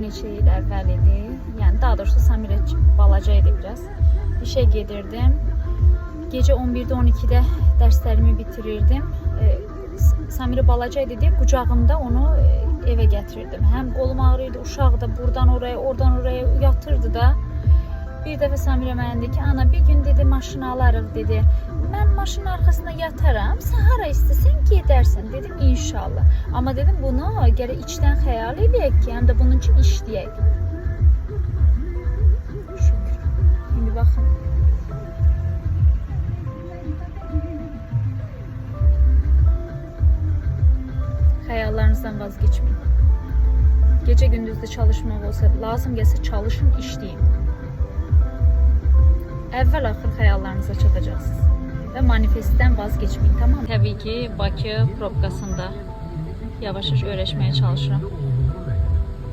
neçə il əvvəl idi. Yəni daha doğrusu Samirə balaca idi biraz. İşə gedirdim. Gecə 11-də 12-də dərslərimi bitirirdim. Samirə balaca idi deyə qucağımda onu evə gətirirdim. Həm qolum ağrıydı, uşaq da buradan oraya, oradan oraya yatırdı da. Bir dəfə Samirə mənə dedi ki, ana bir gün dedi maşını alarıq dedi. Mən maşının arxasında yataram, sən hara istəsən gedərsən dedim inşallah. Amma dedim bunu gərək içdən xəyal edək ki, həm də bunun üçün işləyək. Şükür. İndi baxın. Xəyallarınızdan vazgeçmeyin. Gecə gündüzdə çalışmaq olsa, lazım gəlsə çalışın, işləyin. Əvvəl axır xəyallarınıza çatacaqsınız. Və manifestdən vazgeçmeyin, tamam mı? Təbii ki, Bakı probkasında yavaş-yavaş öyrəşməyə çalışıram.